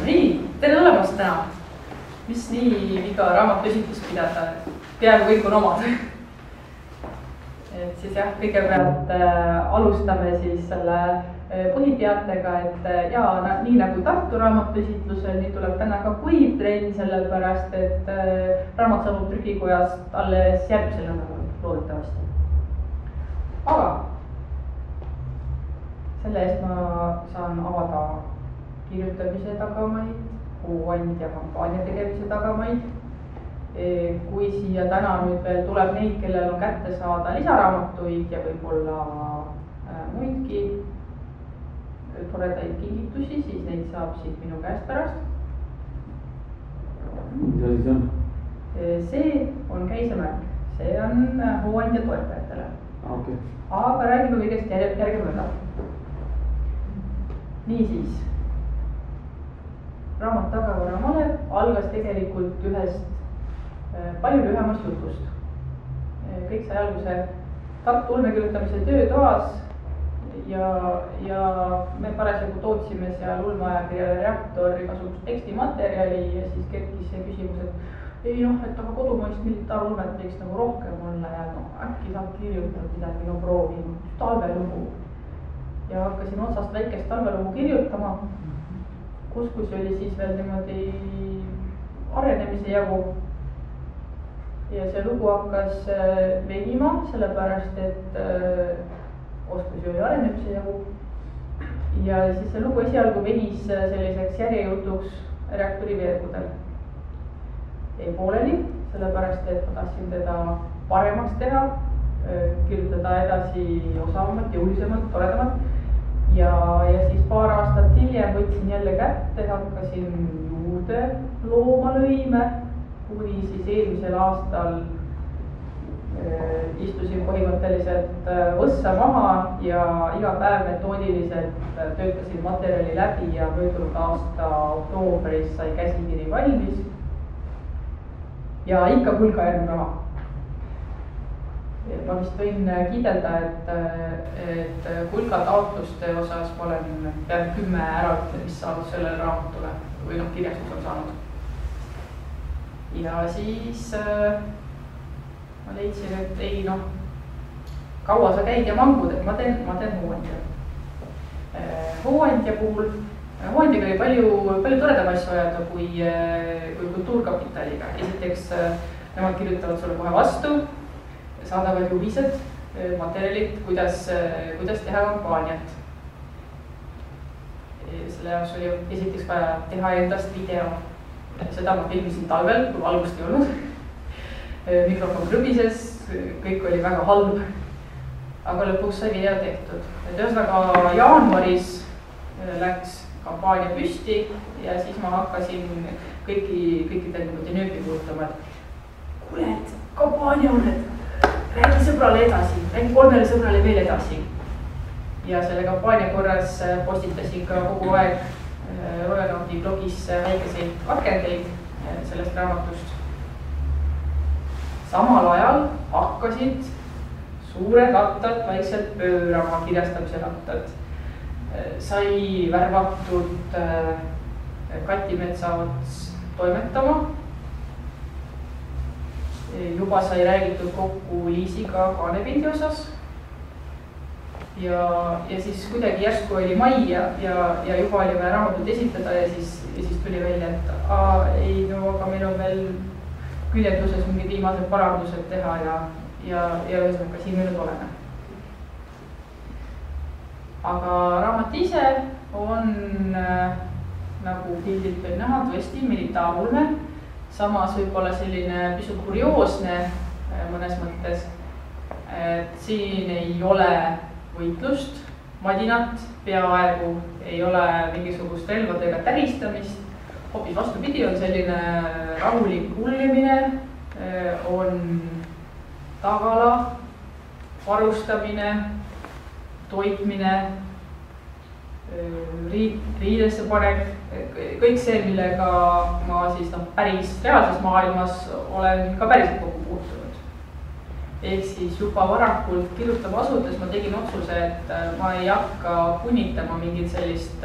Nii, tere tulemast täna. Mis nii iga raamatüsitlust pidada, peaaegu kõik on omad. Et siis jah, kõigepealt alustame siis selle põhiteatega, et jaa, nii nagu Tartu raamatüsitlusel, nii tuleb täna ka kuiv trenn, sellepärast et raamat saabub trükikojast alles järgmisel nädalal, loodetavasti. Aga selle eest ma saan avada kirjutamise tagamaid, hooandja kampaania tegemise tagamaid. Kui siia täna nüüd veel tuleb neid, kellel on kätte saada lisaraamatuid ja võib-olla muidki toredaid kingitusi, siis neid saab siit minu käest pärast. Mis asi see on? See on käisemärk, see on hooandja toetajatele. Okay. Aga räägime kõigest järgemööda. Niisiis. Raamat Tagavara malev algas tegelikult ühest palju lühemast jutust. Kõik sai alguse Tartu ulmekirjutamise töötoas ja me parasjagu tootsime seal ulmeajakirja reaktor igasugust tekstimaterjali ja siis kerkis see küsimus, et ei et aga kodumaist militaarulmet võiks nagu rohkem olla ja äkki saab kirjutada midagi proovi, talvelugu. Ja hakkasin otsast väikest talvelugu kirjutama, oskusi oli siis veel niimoodi arenemise jagu. Ja see lugu hakkas venima, sellepärast et oskusi oli arenemise jagu. Ja siis see lugu esialgu venis selliseks järjejutuks reaktori veergudel. Ei pooleli, sellepärast et ma tahtsin teda paremaks teha, kirjutada edasi osavamalt, jõulisemalt, toredamalt. Ja siis paar aastat hiljem võtsin jälle kätte, hakkasin juurde looma lõime, kuni siis eelmisel aastal istusin põhimõtteliselt võssa maha ja iga päev metoodiliselt töötasin materjali läbi ja möödunud aasta oktoobris sai käsikiri valmis. Ja ikka hulga järgmine raha. Ma vist võin kiidelda, et hulga taotluste osas ma olen peaaegu 10 äraütlemist saanud sellele raamatule või kirjastus on saanud. Ja siis ma leidsin, et ei kaua sa käid ja mangud, et ma teen hooandja. Hooandja puhul, hooandjaga oli palju toredam asju ajada kui kultuurkapitaliga. Esiteks nemad kirjutavad sulle kohe vastu, saadavad juhised, materjalid, kuidas teha kampaaniat. Selle jaoks oli esiteks vaja teha endast video. Seda ma filmisin talvel, kui valgust ei olnud. Mikrofon krõbises, kõik oli väga halb. Aga lõpuks sai video tehtud. Ühesõnaga jaanuaris läks kampaania püsti ja siis ma hakkasin kõikidel nööpi kuulutama, et kuule, et kampaania on, et räägi sõbrale edasi, räägi 3 sõbrale veel edasi. Ja selle kampaania korras postitasin ka kogu aeg Royalnauti blogis väikeseid katkendeid sellest raamatust. Samal ajal hakkasid suured rattad vaikselt pöörama, kirjastamise rattad. Sai värvatud Kati Metsaots toimetama. Juba sai räägitud kokku Liisiga kaanepildi osas. Ja siis kuidagi järsku oli mai ja juba oli vaja raamatut esitada ja siis tuli välja, et aga meil on veel küljenduses mingid viimased parandused teha ja ühesõnaga siin me nüüd oleme. Aga raamat ise on nagu pildilt veel näha tõesti militaarulme, samas võib-olla selline pisut kurioosne mõnes mõttes, et siin ei ole võitlust, madinat, peaaegu ei ole mingisugust relvadega täristamist, hoopis vastupidi on selline rahulik kulgemine, on tagala, varustamine, toitmine, riidesse panek, kõik see, millega ma siis päris reaalses maailmas olen ka päriselt kokku puutunud. Ehk siis juba varakult kirjutama asudes ma tegin otsuse, et ma ei hakka punnitama mingit sellist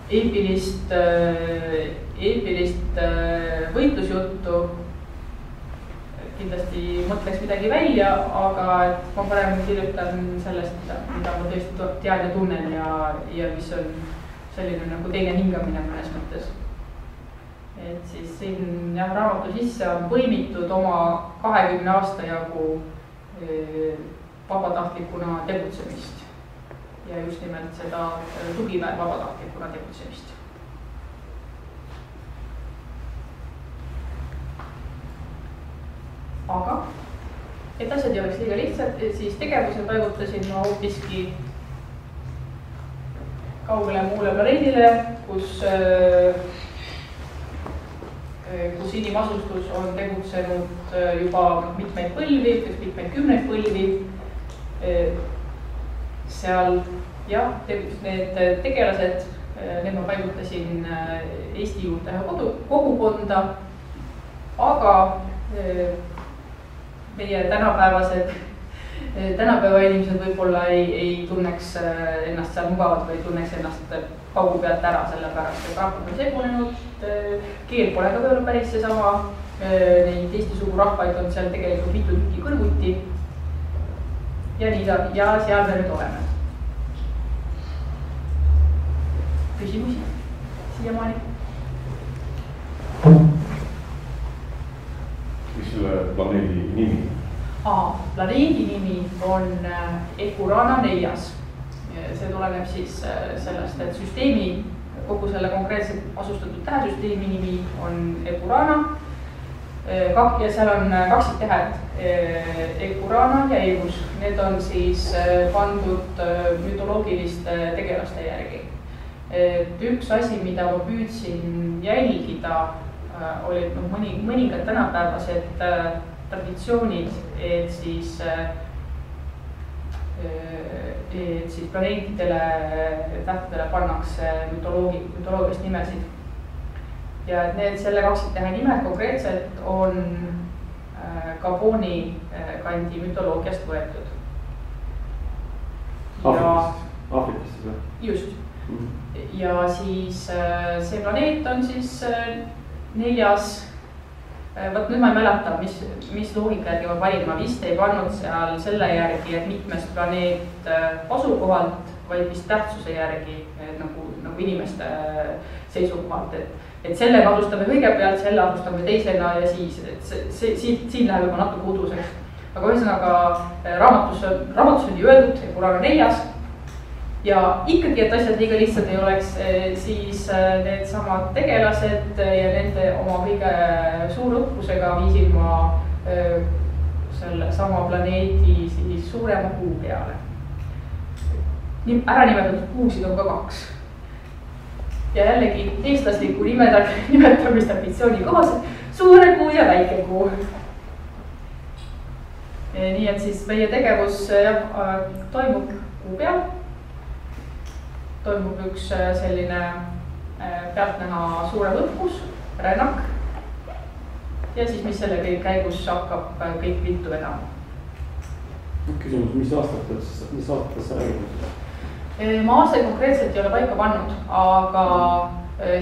eepilist võitlusjuttu. Kindlasti mõtleks midagi välja, aga et ma parem kirjutan sellest, mida ma tõesti tean ja tunnen ja mis on selline nagu teine hingamine mõnes mõttes. Et siis siin jah, raamatu sisse on põimitud oma 20 aasta jagu vabatahtlikuna tegutsemist ja just nimelt seda tugiväe vabatahtlikuna tegutsemist. Aga et asjad ei oleks liiga lihtsad, siis tegevuse paigutasin ma hoopiski kaugele muule planeedile, kus inimasustus on tegutsenud juba mitmeid põlvi, mitmeid kümneid põlvi. Seal jah, need tegelased, need ma paigutasin Eesti juurde kogukonda, aga meie tänapäeva inimesed võib-olla ei tunneks ennast seal mugavalt või tunneks ennast paugu pealt ära, sellepärast et rahvad on segunenud, keel pole ka veel päris seesama, neid Eesti sugu rahvaid on seal tegelikult mitu tükki kõrvuti ja nii ja seal me nüüd oleme. Küsimusi siiamaani? Mis selle planeedi nimi? Planeedi nimi on Epurana 4. See tuleneb siis sellest, et süsteemi, kogu selle konkreetselt asustatud tähesüsteemi nimi on Epurana. Ja seal on kaksiktähed Epurana ja Eus. Need on siis pandud mütoloogiliste tegelaste järgi. Üks asi, mida ma püüdsin jälgida, olid mõningad tänapäevased traditsioonid, et siis planeetidele, tähtedele pannakse mütoloogiast nimesid. Ja need selle kaksiktähe nimed konkreetselt on Gaboni kandi mütoloogiast võetud. Aafrikast või? Just. Ja siis see planeet on siis 4. Võt nüüd ma ei mäleta, mis loogika järgi ma panin, ma vist ei pannud seal selle järgi, et mitmest planeet asukohalt, vaid vist tähtsuse järgi nagu inimeste seisukohalt, et selle asustame kõigepealt, selle asustame teisena ja siis, et siin läheb juba natuke uduseks. Aga ühesõnaga raamatus on öeldud, et Epurana 4. Ja ikkagi, et asjad liiga lihtsalt ei oleks, siis need samad tegelased ja nende oma kõige suurõppusega viisin ma selle sama planeedi siis suurema kuu peale. Ära nimetatud kuusid on ka 2. Ja jällegi eestlasliku nimetamistambitsiooni kohaselt suure kuu ja väike kuu. Nii et siis meie tegevus toimub kuu peal. Toimub üks selline pealtnäha suurem õppus, rännak. Ja siis, mis selle kõik käigus hakkab kõik vittu vedama. Küsimus, mis aastates sa räägid? Ma aastaid konkreetselt ei ole paika pannud, aga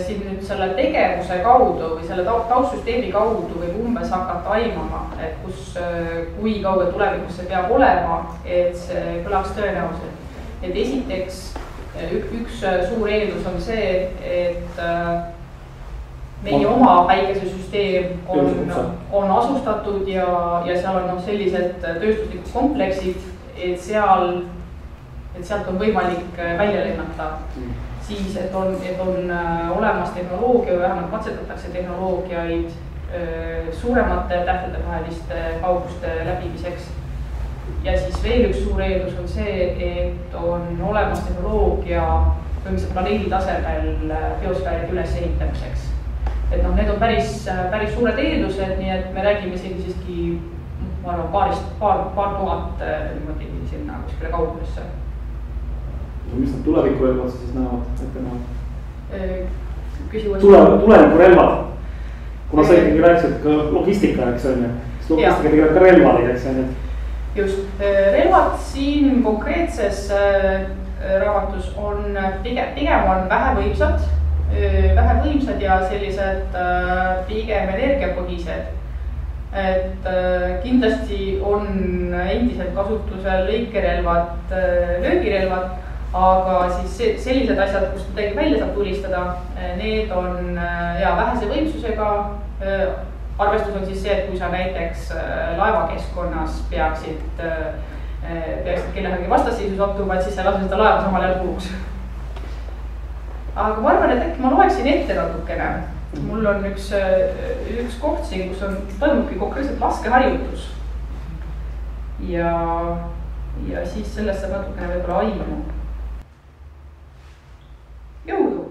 siin nüüd selle tegevuse kaudu või selle taustsüsteemi kaudu võib umbes hakata aimama, et kui kauge tulevikus see peab olema, et see kõlaks tõenäoliselt. Et esiteks üks suur eeldus on see, et meie oma päikesesüsteem on asustatud ja seal on sellised tööstuslikud kompleksid, et sealt on võimalik välja lennata. Siis, et on olemas tehnoloogia, vähemalt katsetatakse tehnoloogiaid suuremate tähtede vaheliste kauguste läbimiseks. Ja siis veel üks suur eeldus on see, et on olemas tehnoloogia põhimõtteliselt planeedi tasemel biosfääride ülesehitamiseks. Et need on päris suured eeldused, nii et me räägime siin siiski paar tuhat niimoodi sinna kuskile kaugudesse. Mis need tulevikurelvad siis näevad, ette näevad? Tulevikurelvad, kuna sa ikkagi rääkisid ka logistika, eks on ju, siis logistika tegelikult ka relvad, eks on ju. Just, relvad siin konkreetses raamatus on pigem on vähe võimsad vähe võimsad ja sellised pigem energiapõhised. Et kindlasti on endiselt kasutusel lõikerelvad, löögirelvad, aga siis sellised asjad, kus midagi välja saab tulistada, need on vähese võimsusega. Arvestus on siis see, et kui sa näiteks laevakeskkonnas peaksid kellegagi vastasseisu sattuvad, siis sa lased seda laeva samal ajal puruks. Aga ma arvan, et äkki ma loeksin ette natukene. Mul on üks koht siin, kus toimubki konkreetselt laskeharjutus. Ja siis sellest saab natukene võib-olla aimu. Jõudu,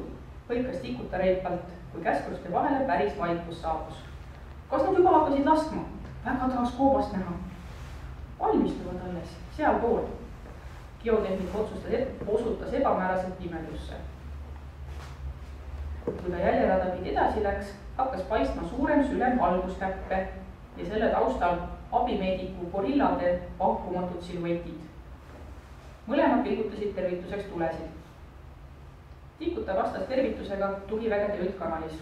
põikas tikuta reipalt, kui käskluste vahele päris vaikus saabus. Kas nad juba hakkasid laskma? Väga tahaks koobast näha. Valmistuvad alles, seal pool. Geotehnik osutas ebamääraselt pimedusse. Kui ta jäljerada pidi edasi läks, hakkas paistma suurem sülem valguskäppe ja selle taustal abimeediku gorillade pakkumatud siluetid. Mõlemad pilgutasid tervituseks tulesid. Tikuta vastas tervitusega tugivägede üldkanalis.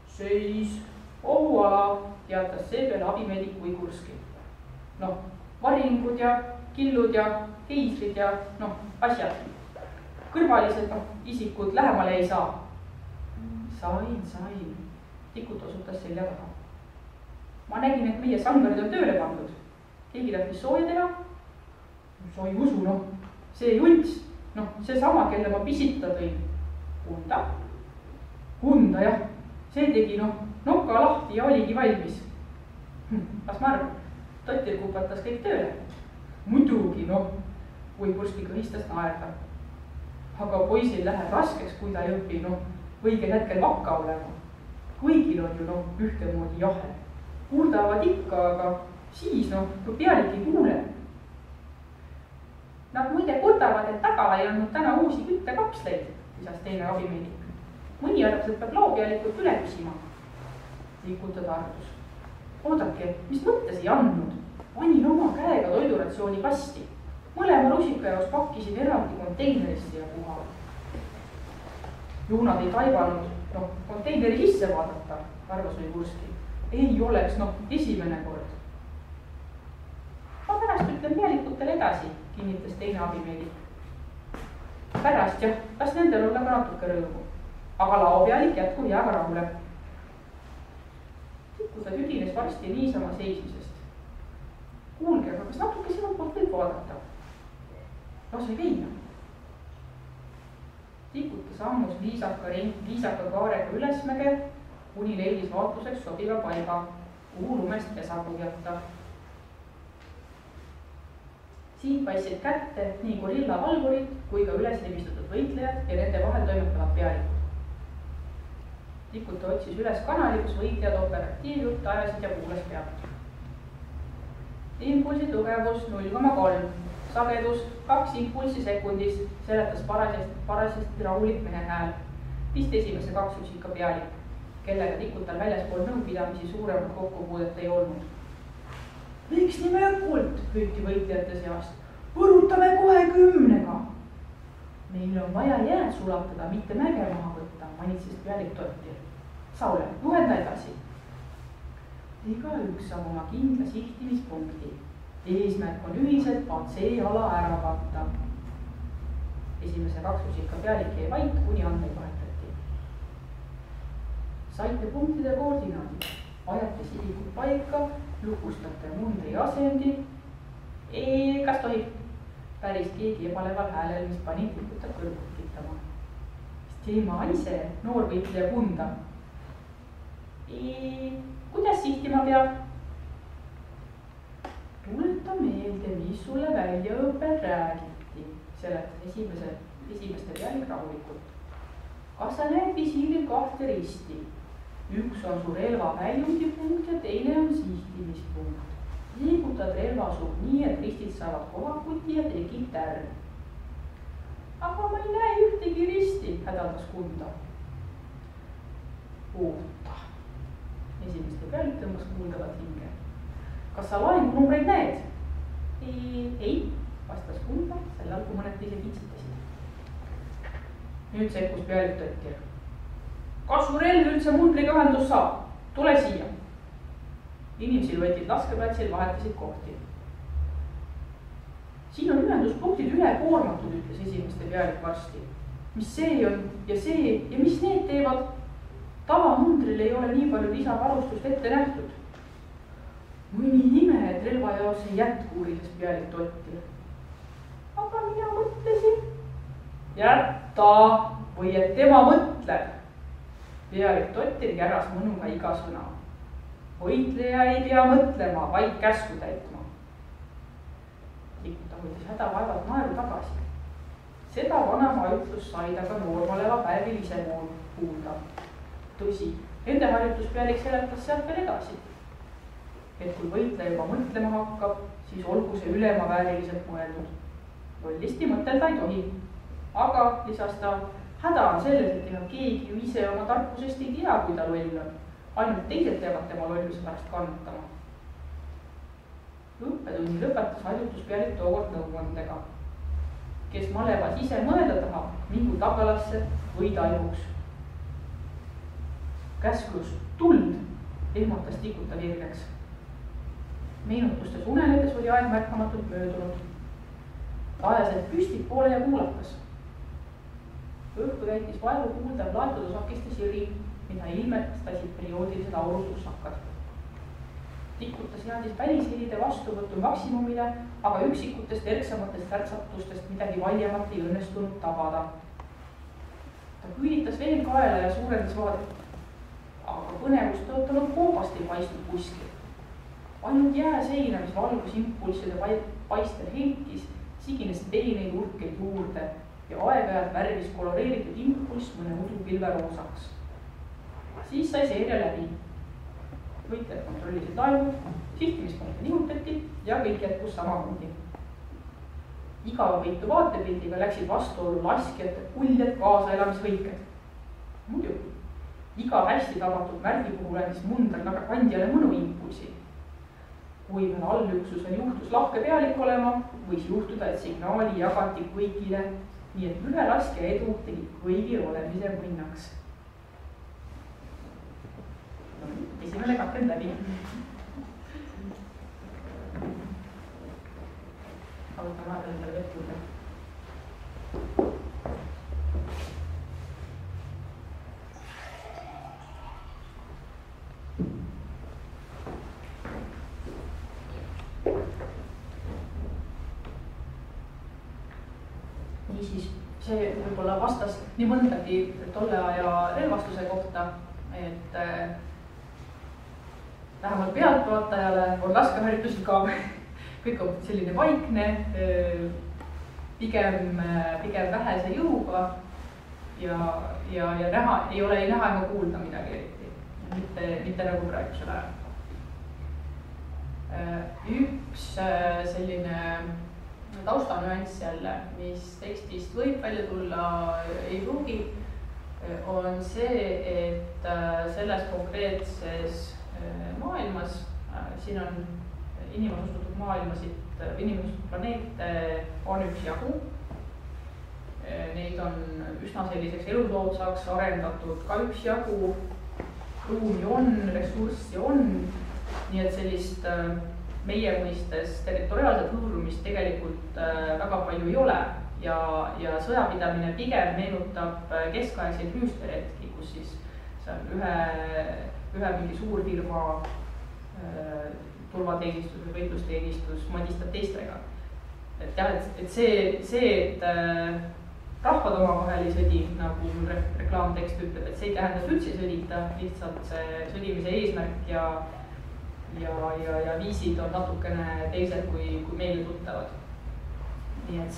Seis, ohuala, teatas seepeale abimeediku Igurski. Varingud ja killud ja heisrid ja asjad. Kõrvalised isikud lähemale ei saa. Sain. Tikut osutas selja taha. Ma nägin, et meie sangarid on tööle pandud. Keegi tahtis sooja teha. Sa ei usu, see junts, see sama, kelle ma pisita tõin. Kunda, jah. See tegi, nokka lahti ja oligi valmis. Kas ma arvan? Totil kupatas kõik tööle. Muidugi, kui Kurski kõhistas naerda. Aga poisil läheb raskeks, kui ta ei õpi, õigel hetkel vakka olema. Kõigil on ju, ühtemoodi jahe. Kurdavad ikka, aga siis, kui pealik ei kuule. Nad muide kurdavad, et taga ei olnud täna uusi küttekapsleid, lisas teine abimeedik. Mõni arvas, et peab loopealikult üle küsima. Tikuta tarvus. Oodake, mis mõttes ei andnud? Panin oma käega toiduratsiooni kasti. Mõlema rusika jaos pakkisin eraldi konteinerisse ja puha. Juunad ei taibanud, konteineri sisse vaadata, arvas Igurski. Ei oleks, esimene kord. Ma pärast ütlen pealikutele edasi, kinnitas teine abimeedik. Pärast jah, las nendel olla ka natuke rõõmu. Aga laopealik jätku jääga rahule. Tikuta tüdines varsti niisama seismisest. Kuulge, aga kas natuke sinu poolt võib vaadata? Lase käina. Tikuta sammus viisaka kaarega ülesmäge, kuni leidis vaatluseks sobiva paiga, kuhu lumest pesa puhjata. Siin paistsid kätte nii gorilla valvurid kui ka üles nimistatud võitlejad ja nende vahel toimetavad pealikud. Tikuta otsis üles kanali, kus võitlejad operatiivjuht ajasid ja kuulas pealt. Impulsi tugevus 0,3, sagedus 2 impulsi sekundis, seletas parasesti rahulik mehe hääl. Vist esimese 2 üksika pealik, kellega Tikutal väljaspool nõupidamisi suuremat kokkupuudet ei olnud. Miks nii möökult, hüüti võitlejate seast. Põrutame kohe 10-ga. Meil on vaja jääd sulatada, mitte mäge maha võtta, manitses pealik Totil. Saule, juhenda edasi. Iga üks saab oma kindla sihtimispunkti. Eesmärk on ühiselt patsee-ala ära katta. Esimese 2 üksika pealik jäi vait, kuni andmeid vahetati. Saite punktide koordinaadid, ajate sihikud paika, lukustate mundri asendi. Kas tohib? Päris keegi ebaleval häälel, mis pani Tikuta kõrvut kittama. Tema ise, noor võitleja kunda. Kuidas sihtima peab? Tuleta meelde, mis sulle väljaõppel räägiti, seletas esimeste pealik rahulikult. Kas sa näed visiiril 2 risti? Üks on su relva väljundipunkt ja teine on sihtimispunkt. Liigutad relvasuud nii, et ristid saavad kohakuti ja tekib tärn. Aga ma ei näe ühtegi risti, hädaldas kunda. Oota. Esimeste pealik tõmbas kuuldavat hinge. Kas sa laengunumbreid näed? Ei, vastas kunda, sellal kui mõned teised vitsitasid. nüüd sekkus pealik Tõttir. Kas su relv üldse mundriga ühendus saab? Tule siia. Inimsilvetid laskeplatsil vahetasid kohti. Siin on ühenduspunktid üle koormatud, ütles esimeste pealik varsti. Mis see on ja see ja mis need teevad? Tavamundril ei ole nii palju lisavarustust ette nähtud. Mõni ime, et relva jaos ei jätku, uurises pealik Tõttir. Aga mina mõtlesin. Jätta või et tema mõtleb. Pealik Tõttir käras mõnuga iga sõna. Võitleja ei pea mõtlema, vaid käsku täitma. Tikuta võitis hädavaevalt naeru tagasi. Seda vanema ütlus sai ta ka noormaleva päevil ise kuulda. Tõsi, nende harjutuspealik seletas sealt veel edasi. Et kui võitleja juba mõtlema hakkab, siis olgu see ülemavääriliselt mõeldud. Lollisti mõtelda ei tohi. Aga, lisas ta, häda on selles, et ega keegi ju ise oma tarkusest ei tea, kui ta loll on. Ainult teised peavad tema lolluse pärast kannatama. Õppetunni lõpetas harjutuspealik tookord nõuandega. Kes malevas ise mõelda tahab, mingu tagalasse või taimuks. Käsklus tuld ehmatas Tikuta virgeks. Meenutustes uneledes oli aeg märkamatult möödunud. Ta ajas end püsti poole ja kuulatas. Õhku täitis vaevu kuuldav laetudusakiste siri, mida ilmestasid perioodilised aurusussakad. Tikuta seadis välishelide vastuvõtu maksimumile, aga üksikutest erksamatest värtsatustest midagi valjemat ei õnnestunud tabada. Ta küüditas veel kaela ja suurendas vaadet, aga põnevust tõotanud koobast ei paistnud kuskil. Ainult jääseina, mis valgusimpulsside paistel henkis, sigines peeneid urkeid juurde ja aeg-ajalt värvis koloreeritud impulss mõne udupilve roosaks. Siis sai seeria läbi. Võitlejad kontrollisid laevu, sihtimispunkte nihutati ja kõik jätkus samamoodi. Igavõitu vaatepildiga läksid vastuolu laskjate kuljed kaasaelamisvõiked. Muidugi, iga hästi tabatud märgi puhul andis mundar väga kandjale mõnu impulsi. Kui veel allüksusel juhtus lahke pealik olema, võis juhtuda, et signaali jagati kõigile, nii et ühe laskja edu tegi kõigi olemise võnnaks. Esimene katkend läbi. Alutan vaadata endale vett juurde. Niisiis, see võib-olla vastas nii mõndagi tolle aja relvastuse kohta, et vähemalt pealtvaatajale on laskeharjutused ka kõik on selline vaikne, pigem vähese jõuga ja näha, ei ole ei näha ega kuulda midagi eriti, mitte nagu praegusel ajal. Üks selline taustanüanss jälle, mis tekstist võib välja tulla, ei pruugi, on see, et selles konkreetses maailmas, siin on inimasustatud maailmasid, inimasustatud planeete on üks jagu. Neid on üsna selliseks elutootsaks arendatud ka üks jagu, ruumi on, ressurssi on, nii et sellist meie mõistes territoriaalset hõõrumist tegelikult väga palju ei ole ja sõjapidamine pigem meenutab keskaegseid rüüsteretki, kus siis see on ühe mingi suurfirma turvateenistus või võitlusteenistus madistab teistega. Et jah, et see, et rahvad omavahel ei sõdi, nagu reklaamtekst ütleb, et see ei tähenda, et üldse sõdita, lihtsalt see sõdimise eesmärk ja viisid on natukene teised kui meile tuttavad. Nii et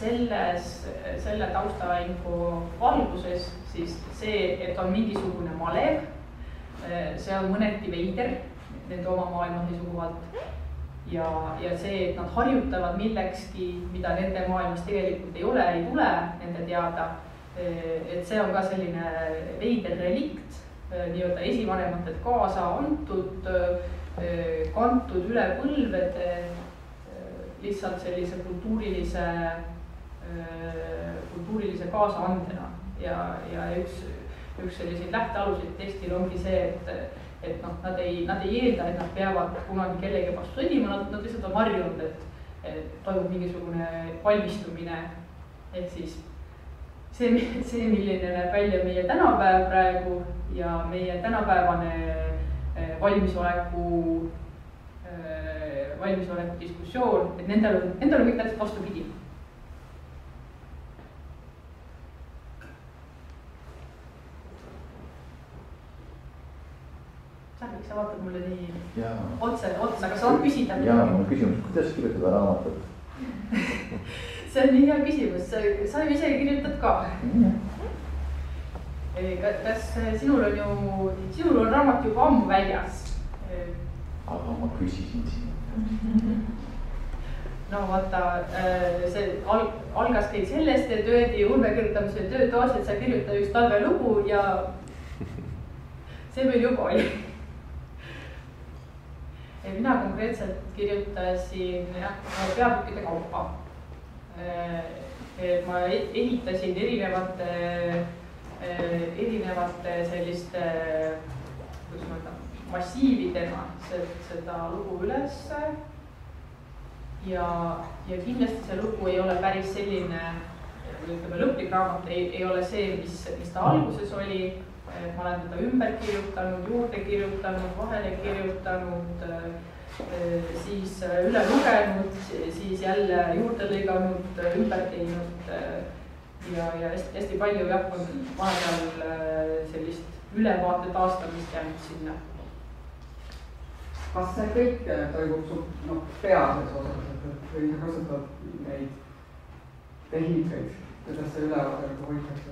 selle taustainfo valguses siis see, et on mingisugune malev, see on mõneti veider nende oma maailma seisukohalt ja see, et nad harjutavad millekski, mida nende maailmas tegelikult ei ole, ei tule nende teada, et see on ka selline veider relikt, nii-öelda esivanematelt kaasa antud, kantud üle põlvede lihtsalt sellise kultuurilise kaasaandena ja üks selliseid lähtealuseid tekstil ongi see, et noh, nad ei eelda, et nad peavad kunagi kellegi vastu sõdima, nad lihtsalt on harjunud, et toimub mingisugune valmistumine. Ehk siis see, milline näeb välja meie tänapäev praegu ja meie tänapäevane valmisoleku diskussioon, et nendel on kõik täpselt vastupidi. Sa vaatad mulle nii otsa, aga sa võid küsida. Jaa, mul küsimus, kuidas kirjutada raamatut? See on nii hea küsimus, sa ju ise kirjutad ka. Kas sinul on raamat juba ammu väljas? Aga ma küsisin siin. No vaata, see algas kõik sellest, et öeldi Urve kirjutamise töötoas, et sa kirjuta üks talvelugu ja see meil juba oli. Mina konkreetselt kirjutasin peatükkide kaupa. Ma ehitasin erinevate selliste massiividena seda lugu ülesse. Ja kindlasti see lugu ei ole päris selline, lõplik raamat ei ole see, mis ta alguses oli. Ma olen teda ümber kirjutanud, juurde kirjutanud, vahele kirjutanud, siis üle lugenud, siis jälle juurde lõiganud, ümber teinud ja hästi palju on vahepeal sellist ülevaate taastamist jäänud sinna. Kas see kõik toimub su peases osas või sa kasutad neid tehnikaid, kuidas see ülevaade hoitakse?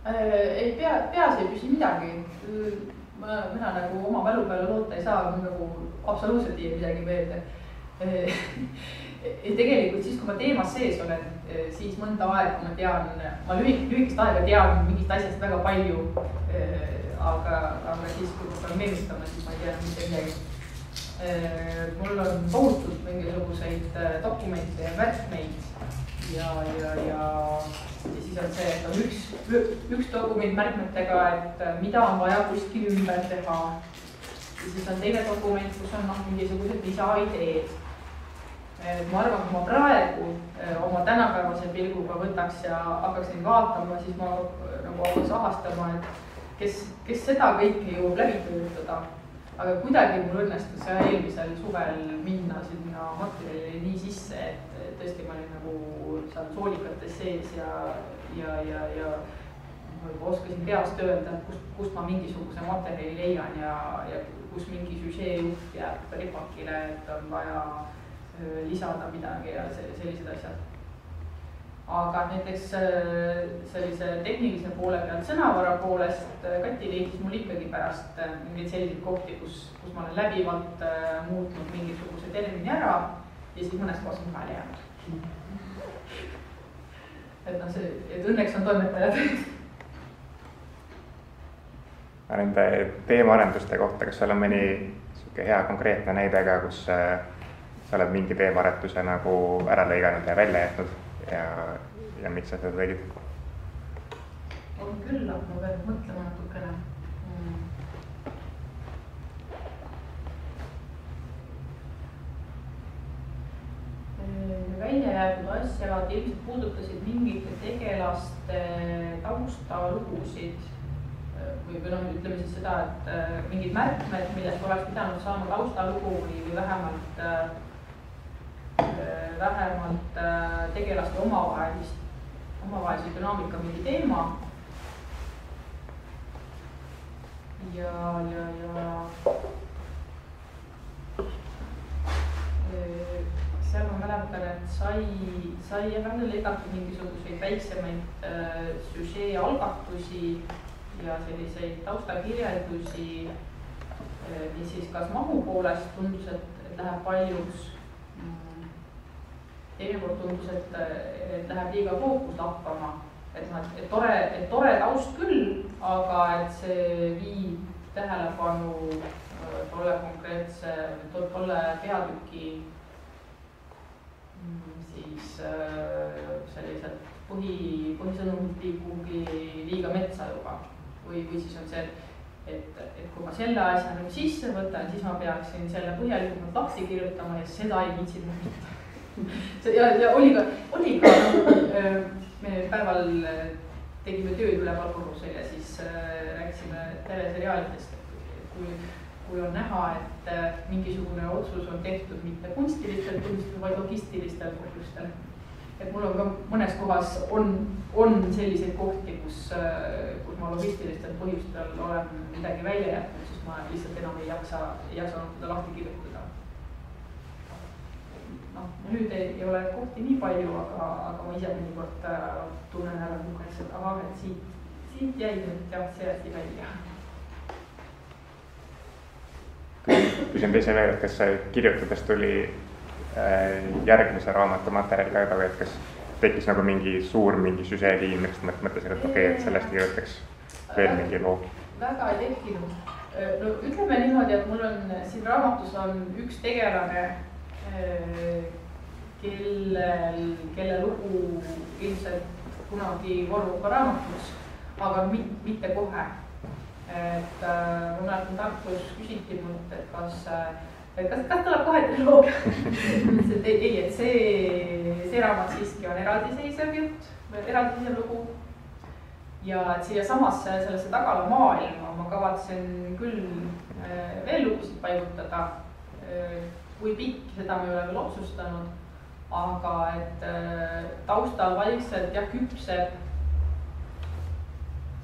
Ei, peas ei püsi midagi. Mina nagu oma mälu peale loota ei saa, nagu absoluutselt ei midagi meelde. Tegelikult siis, kui ma teemas sees olen, siis mõnda aega ma tean, ma lühikest aega tean mingist asjast väga palju, aga siis, kui ma pean meenutama, siis ma ei tea mitte midagi. Mul on tohutult mingisuguseid dokumente ja märkmeid ja siis on see, et on üks dokument märkmetega, et mida on vaja kuskil ümber teha. Ja siis on teine dokument, kus on mingisugused lisaideed. Ma arvan, kui ma praegu oma tänapäevase pilguga võtaks ja hakkaks neid vaatama, siis ma nagu hakkaks ahastama, et kes seda kõike jõuab läbi töötada. Aga kuidagi mul õnnestus eelmisel suvel minna sinna materjali nii sisse, et tõesti ma olin nagu seal soolikates sees ja ma oskasin peast öelda, kust ma mingisuguse materjali leian ja kus mingi süžeejuht jääb ripakile, et on vaja lisada midagi ja sellised asjad. Aga näiteks sellise tehnilise poole pealt sõnavara poolest Kati leidis mul ikkagi pärast mingeid selliseid kohti, kus ma olen läbivalt muutnud mingisuguse termini ära ja siis mõnes kohas on vahele jäänud. Et õnneks on toimetajad. Nende teemaarenduste kohta, kas seal on mõni hea konkreetne näide ka, kus sa oled mingi teemaaretuse nagu ära lõiganud ja välja jätnud ja miks sa seda tegid? On küll, aga ma pean mõtlema natukene. Välja jäetud asjad ilmselt puudutasid mingite tegelaste taustalugusid või ütleme siis seda, et mingid märkmed, millest oleks pidanud saama taustalugu või vähemalt tegelaste omavahelise dünaamika mingi teema. Ja seal ma mäletan, et sai välja lõigatud mingisuguseid väiksemaid süžee algatusi ja selliseid taustakirjeldusi, mis siis kas mahu poolest tundus, et läheb paljuks. Teinekord tundus, et läheb liiga fookust hakkama, et tore taust küll, aga et see viib tähelepanu tolle peatüki siis sellised põhisõnumid kuhugi metsa juba. Või siis on see, et kui ma selle asja nagu sisse võtan, siis ma peaksin selle põhjalikumalt lahti kirjutama ja seda ei viitsinud mitte. Ja oli ka me päeval tegime tööd üleval korrusel ja siis rääkisime teleseriaalidest, kui on näha, et mingisugune otsus on tehtud mitte kunstilistel põhjustel, vaid logistilistel põhjustel. Et mul on ka mõnes kohas on selliseid kohti, kus ma logistilistel põhjustel olen midagi välja jätnud, siis ma lihtsalt enam ei jaksanud seda lahti kirjutada. No, nüüd ei ole kohti nii palju, aga ma ise mõnikord tunnen ära muheks, et siit jäi nüüd jah, see asi välja. Küsin teise veel, et kas kirjutades tuli järgmise raamatu materjali ka juba, et kas tekkis nagu mingi süžeeliin, millest mõtlesin, et okei, et sellest kirjutaks veel mingi loo? Väga ei tekkinud. No ütleme niimoodi, et mul on siin raamatus on üks tegelane, kelle lugu ilmselt kunagi vormub ka raamatus, aga mitte kohe. Et ma mäletan Tartus küsiti mult, et kas tuleb kohe triloogia? Ei, et see raamat siiski on eraldiseisev jutt, eraldiseisev lugu. Ja et siia samasse sellesse tagala maailma ma kavatsen küll veel lugusid paigutada. Kui pikk, seda me ei ole veel otsustanud, aga et taustal vaikselt jah küpseb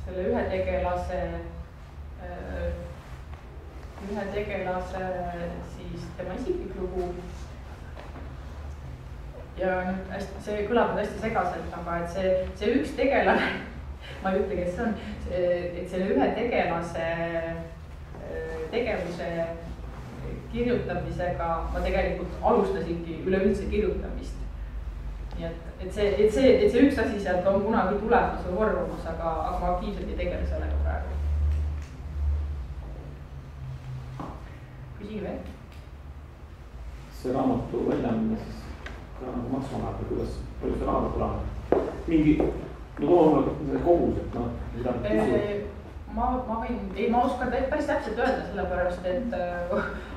selle ühe tegelase siis tema isiklik lugu. Ja nüüd see kõlab nüüd hästi segaselt, aga et see üks tegelane, ma ei ütle, kes see on, et selle ühe tegelase tegevuse kirjutamisega ma tegelikult alustasingi üleüldse kirjutamist. Nii et see üks asi sealt on kunagi tulemas või vormumas, aga ma aktiivselt ei tegele sellega praegu. Küsige veel? See raamatu väljamine siis ka nagu maksma läheb või kuidas see raamatu läheb? Mingi, no see kogus, et noh, mida küsib? Ma oskan päris täpselt öelda, sellepärast, et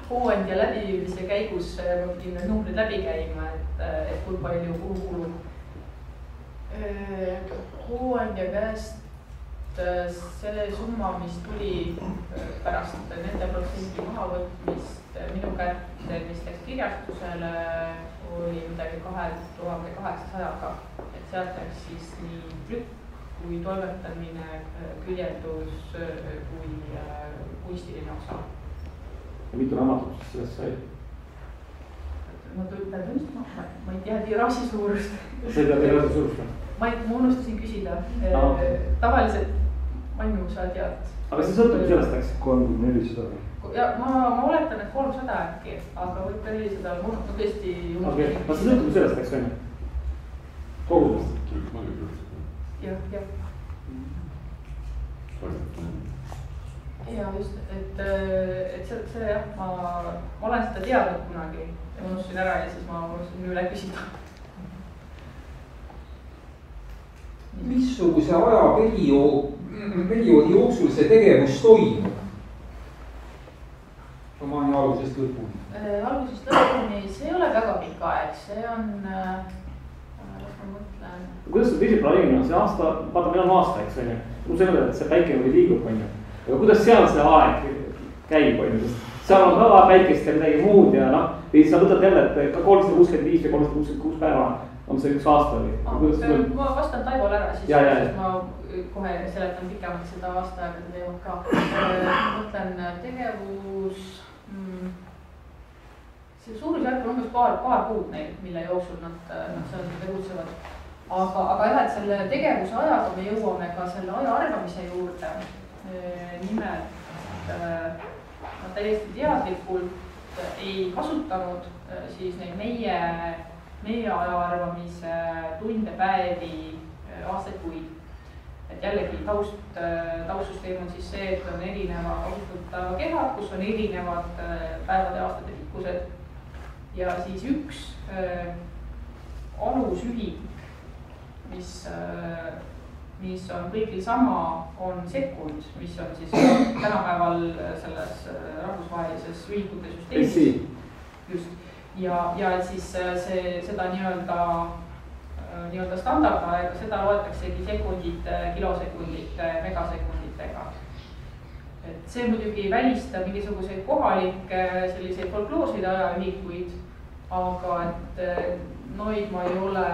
hooandja läbiviimise käigus ma pidin need numbrid läbi käima, et kui palju kuhu kulub. Hooandja käest selle summa, mis tuli pärast nende protsessi mahavõtmist minu kätte, mis läks kirjastusele, oli midagi 2800-ga. Et sealt läks siis nii trükk kui toimetamine, küljendus kui kunstiline osa. Ja mitu raamatut sellest sai? Ma ei tea tiraaži suurust. Sa ei tea tiraaži suurust? Ma unustasin küsida. Tavaliselt Mannu sa tead. Aga see sõltub sellest, eks? 300-400. Ja ma oletan, et 300 äkki, aga võib ka 400, ma tõesti unustasin. Okay. See sõltub sellest, eks või? Kogudest? Jah. Ja just, et see jah, ma olen seda teadnud kunagi ja ma unustasin ära ja siis ma unustasin üle küsida. Missuguse ajaperioodi jooksul see tegevus toimub? Romaani algusest lõpuni. Algusest lõpuni, see ei ole väga pikk aeg, see on, las ma mõtlen. Kuidas see teisel planeerima, see aasta, vaata meil on aasta, eks on ju. Kus ei ole, et see päike või liigub, on ju. Aga kuidas seal see aeg käib, on ju, sest seal on ka päikest ja midagi muud ja noh, või sa võtad jälle, et ka 365 või 366 päeva on see üks aasta või? Ma vastan Taivole ära, siis ma kohe seletan pikemalt seda aastaaegade teemat ka. Mõtlen tegevus, see suurusjärk on umbes paar kuud neil, mille jooksul nad seal tegutsevad. Aga jah, et selle tegevuse ajaga me jõuame ka selle aja arvamise juurde. Nimelt nad täiesti teadlikult ei kasutanud siis neid meie aja arvamise tunde, päevi, aastaid, kuid. Et jällegi taustsüsteem on siis see, et on erineva kasutatava kehad, kus on erinevad päevade ja aastate pikkused. Ja siis üks alusühik, mis mis on kõigil sama, on sekund, mis on siis tänapäeval selles rahvusvahelises ühikute süsteemis. Just. Ja siis seda nii-öelda standardaega, seda loetaksegi sekundite, kilosekundite, megasekunditega. Et see muidugi ei välista mingisuguseid kohalikke selliseid folkloorseid ajaühikuid, aga et noid ma ei ole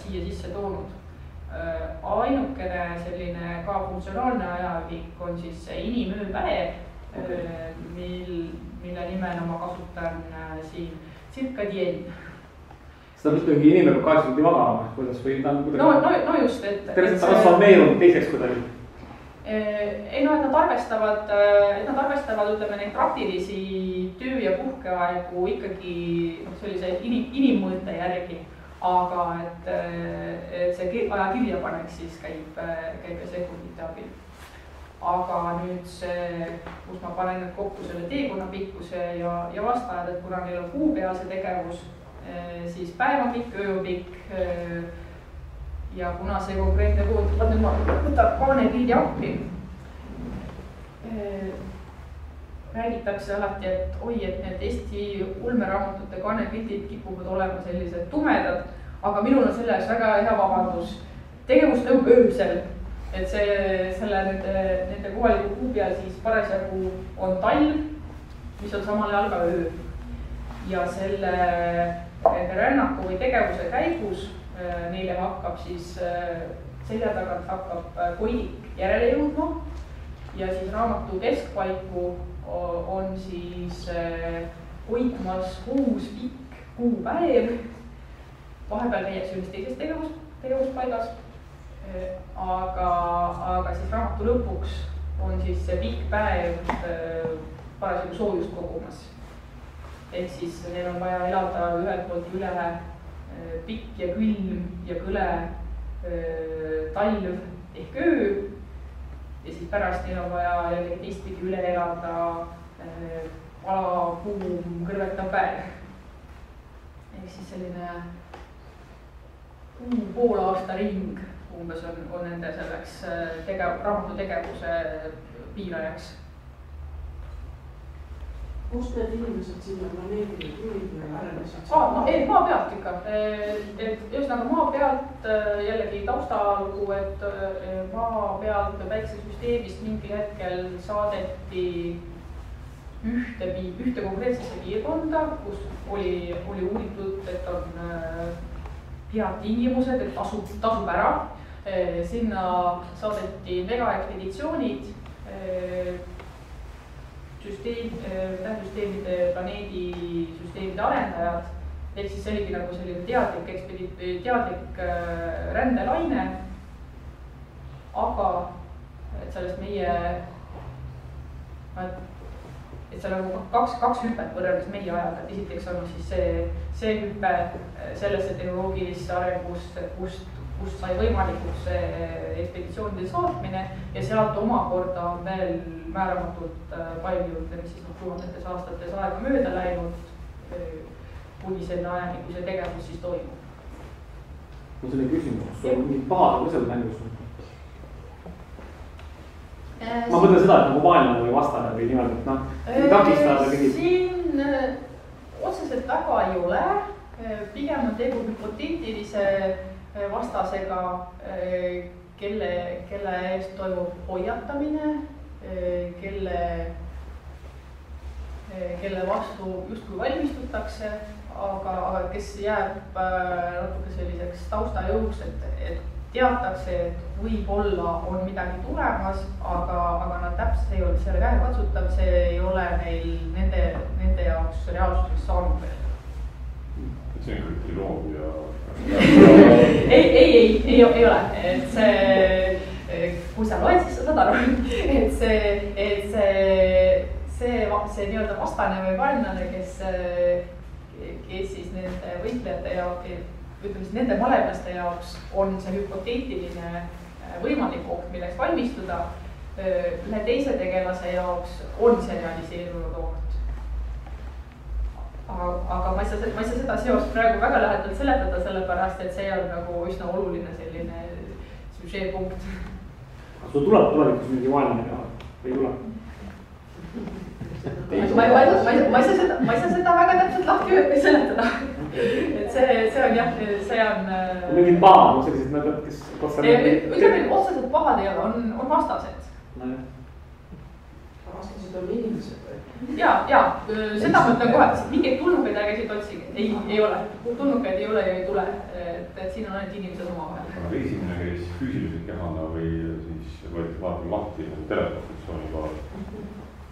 siia sisse toonud. Ainukene selline ka funktsionaalne ajaühik on siis see inimööpäev, mille nimena ma kasutan siin circadienne. Seda mitte mingi inimene peab 8 tundi magama, kuidas või ta on kuidagi... No just, et... Transformeerunud teiseks kuidagi. Ei no, et nad arvestavad, ütleme, neid praktilisi töö- ja puhkeaegu ikkagi sellise inimmõõte järgi, aga et see aja kirjapanek siis käib sekundite abil. Aga nüüd see, kus ma panen nüüd kokku selle teekonna pikkuse ja vastajad, et kuna neil on kuupealse tegevus, siis päev on pikk, öö on pikk. Ja kuna see konkreetne kood, nüüd ma võtan kaanepildi appi. Räägitakse alati, et oi, et need Eesti ulmeraamatute kaanepildid kipuvad olema sellised tumedad, aga minul on selle jaoks väga hea vabandus. Tegevus tõub öösel, et nende kohaliku kuu peal siis parasjagu on talv, mis on samal ajal ka öö. Ja selle rännaku või tegevuse käigus neile hakkab siis selja tagant hakkab koidik järele jõudma ja siis raamatu keskpaiku on siis hoidmas uus pikk kuupäev. Vahepeal käiakse ühes teises tegevuspaigas, aga siis raamatu lõpuks on siis see pikk päev parasjagu soojust kogumas. Ehk siis neil on vaja elada ühelt poolt üle pikk ja külm ja kõle talv ehk öö ja siis pärast neil on vaja jällegi teistpidi üle elada kuum kõrvetav päev. Ehk siis selline pool aasta ring umbes on nende selleks raamatu tegevuse piirajaks. Kus need inimesed sinna planeedile tulid või arenesid? Maa pealt ikka. Ühesõnaga maa pealt jällegi taustalugu, et maa pealt päiksesüsteemist mingil hetkel saadeti ühte konkreetsesse piirkonda, kus oli uuritud, et on head tingimused, et tasub ära. Sinna saadeti megaekspeditsioonid, tähtsüsteemide, planeedisüsteemide arendajad, ehk siis see oligi nagu selline teadlik rändelaine, aga et sellest et seal on kaks hüpet võrreldes meie ajaga, et esiteks on siis see hüpe sellesse tehnoloogilisse arengusse, kust sai võimalikuks ekspeditsioonide saatmine ja sealt omakorda on veel määramatult palju, ütleme siis tuhandetes aastates aega mööda läinud, kuni selle ajani, kui see tegevus siis toimub. Mul selline küsimus, sul on mingid pahad mõsed mängus? Ma mõtlen seda, et nagu maailma või vastane või niimoodi, et takistada mingid... Siin otseselt väga ei ole, pigem on tegu hüpoteetilise vastasega, kelle eest toimub hoiatamine, kelle vastu justkui valmistutakse, aga kes jääb natuke selliseks taustajõuks, et teatakse, et võib-olla on midagi tulemas, aga nad täpselt ei ole selle käe katsutav, see ei ole neil nende jaoks reaalsuseks saanud veel. See on kõik loom ja... Ei ole, et see, kui sa loed, siis sa saad aru, et see nii-öelda vastane või vaenlane, kes siis nende võitlejate jaoks, ütleme siis nende malevlaste jaoks on see hüpoteetiline võimalik oht, milleks valmistuda. Ühe teise tegelase jaoks on see realiseerunud oht. Aga ma ei saa seda seost praegu väga lähedalt seletada, sellepärast, et see on nagu üsna oluline selline süžeepunkt. kas sul tuleb tulevikus mingi vaenlane ka või ei tule? ma ei saa seda väga täpselt lahti seletada. Et see on jah, see on. Mingid pahad, sellised nad, kes. ütleme, otseselt pahad ei ole, on vastased. Vastased on inimesed või? Ja, seda ma ütlen kohe, et mingeid tulnukaid ärge siit otsige, ei ole. Tulnukaid ei ole ja ei tule, et siin on ainult inimesed omavahel. Aga reisimine käis füüsiliselt kehana või siis võeti vahepeal lahti telekonstruktsiooni kohal?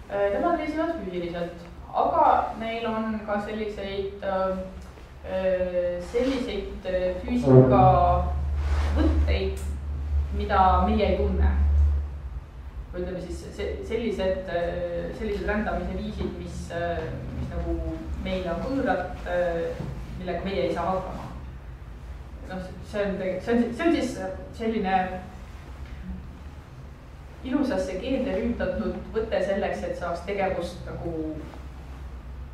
Nemad reisivad füüsiliselt, aga neil on ka selliseid füüsika võtteid, mida meie ei tunne. Või ütleme siis sellised rändamise viisid, mis nagu meile on võõrad, millega meie ei saa hakkama. No, see on siis selline ilusasse keelde rüütatud võte selleks, et saaks tegevust nagu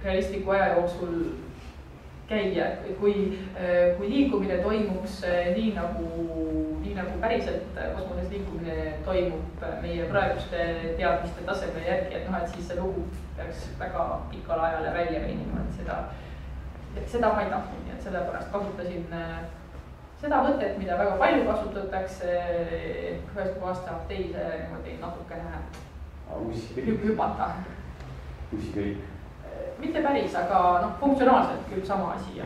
realistliku aja jooksul käia, kui liikumine toimuks nii nagu päriselt kosmoses liikumine toimub meie praeguste teadmiste taseme järgi, et noh, et siis see lugu peaks väga pikal ajale välja venima, et seda ma ei tahtnud, nii et sellepärast kasutasin seda võtet, mida väga palju kasutatakse, ühest kohast saab teise niimoodi natukene hüpata. Ussikäik? Mitte päris, aga funktsionaalselt küll sama asi.